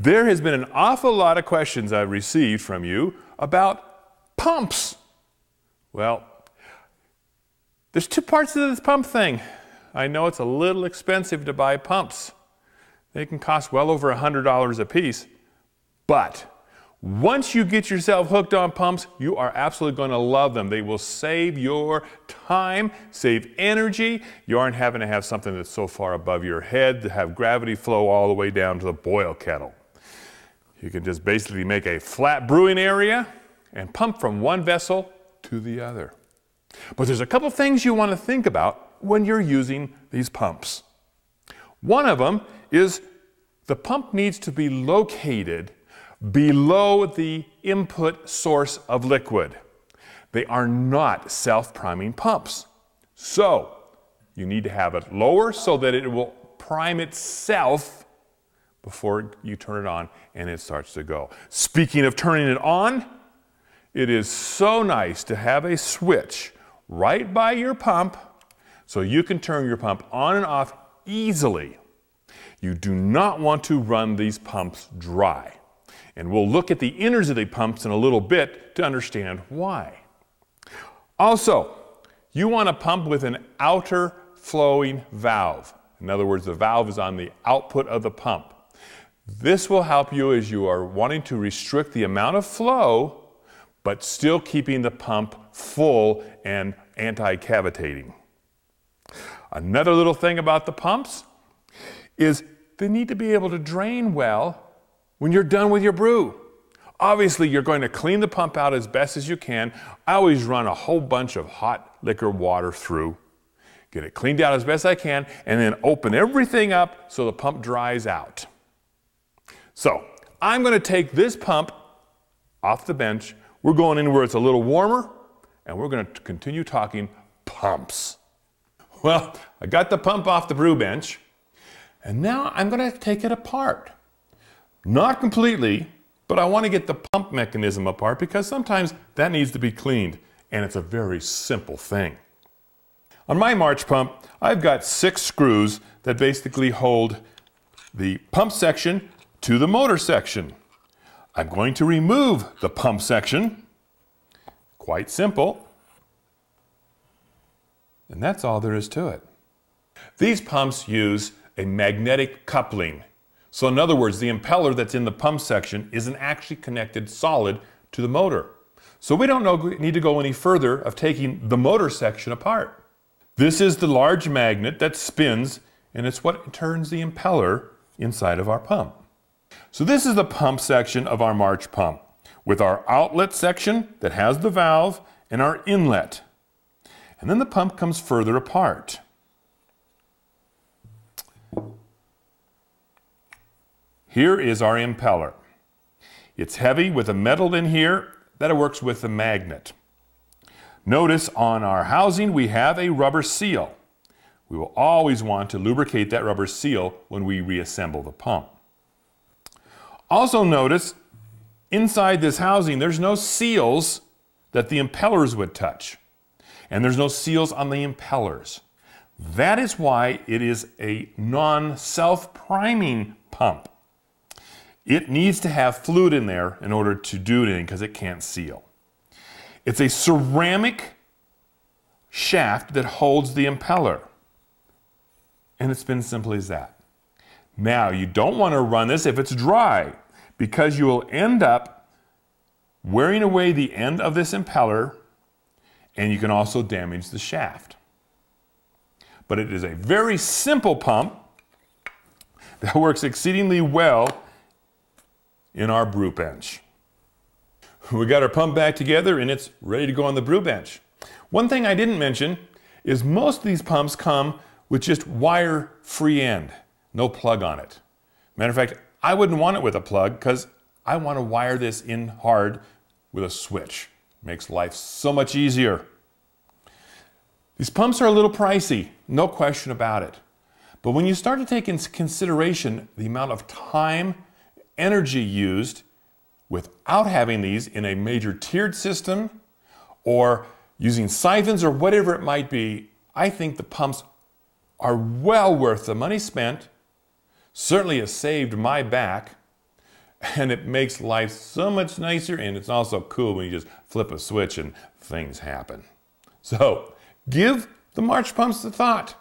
There has been an awful lot of questions I've received from you about pumps. Well, there's two parts to this pump thing. I know it's a little expensive to buy pumps. They can cost well over $100 a piece. But once you get yourself hooked on pumps, you are absolutely going to love them. They will save your time, save energy. You aren't having to have something that's so far above your head to have gravity flow all the way down to the boil kettle. You can just basically make a flat brewing area and pump from one vessel to the other. But there's a couple things you want to think about when you're using these pumps. One of them is the pump needs to be located below the input source of liquid. They are not self-priming pumps. So you need to have it lower so that it will prime itself before you turn it on and it starts to go. Speaking of turning it on, it is so nice to have a switch right by your pump so you can turn your pump on and off easily. You do not want to run these pumps dry. And we'll look at the innards of the pumps in a little bit to understand why. Also, you want a pump with an outer flowing valve. In other words, the valve is on the output of the pump. This will help you as you are wanting to restrict the amount of flow, but still keeping the pump full and anti-cavitating. Another little thing about the pumps is they need to be able to drain well when you're done with your brew. Obviously, you're going to clean the pump out as best as you can. I always run a whole bunch of hot liquor water through, get it cleaned out as best I can, and then open everything up so the pump dries out. So, I'm going to take this pump off the bench. We're going in where it's a little warmer, and we're going to continue talking pumps. Well, I got the pump off the brew bench, and now I'm going to take it apart. Not completely, but I want to get the pump mechanism apart because sometimes that needs to be cleaned, and it's a very simple thing. On my March pump, I've got 6 screws that basically hold the pump section to the motor section. I'm going to remove the pump section. Quite simple. And that's all there is to it. These pumps use a magnetic coupling. So in other words, the impeller that's in the pump section isn't actually connected solid to the motor. So we don't need to go any further of taking the motor section apart. This is the large magnet that spins, and it's what turns the impeller inside of our pump. So this is the pump section of our March pump, with our outlet section that has the valve and our inlet. And then the pump comes further apart. Here is our impeller. It's heavy with a metal in here that works with the magnet. Notice on our housing we have a rubber seal. We will always want to lubricate that rubber seal when we reassemble the pump. Also notice inside this housing there's no seals that the impellers would touch. And there's no seals on the impellers. That is why it is a non-self-priming pump. It needs to have fluid in there in order to do anything because it can't seal. It's a ceramic shaft that holds the impeller. And it's been simple as that. Now, you don't want to run this if it's dry because you will end up wearing away the end of this impeller and you can also damage the shaft. But it is a very simple pump that works exceedingly well in our brew bench. We got our pump back together and it's ready to go on the brew bench. One thing I didn't mention is most of these pumps come with just wire-free end, no plug on it. Matter of fact, I wouldn't want it with a plug because I want to wire this in hard with a switch. Makes life so much easier. These pumps are a little pricey, no question about it. But when you start to take into consideration the amount of time, energy used without having these in a major tiered system or using siphons or whatever it might be, I think the pumps are well worth the money spent. Certainly has saved my back. And it makes life so much nicer, and it's also cool when you just flip a switch and things happen. So give the March pumps a thought.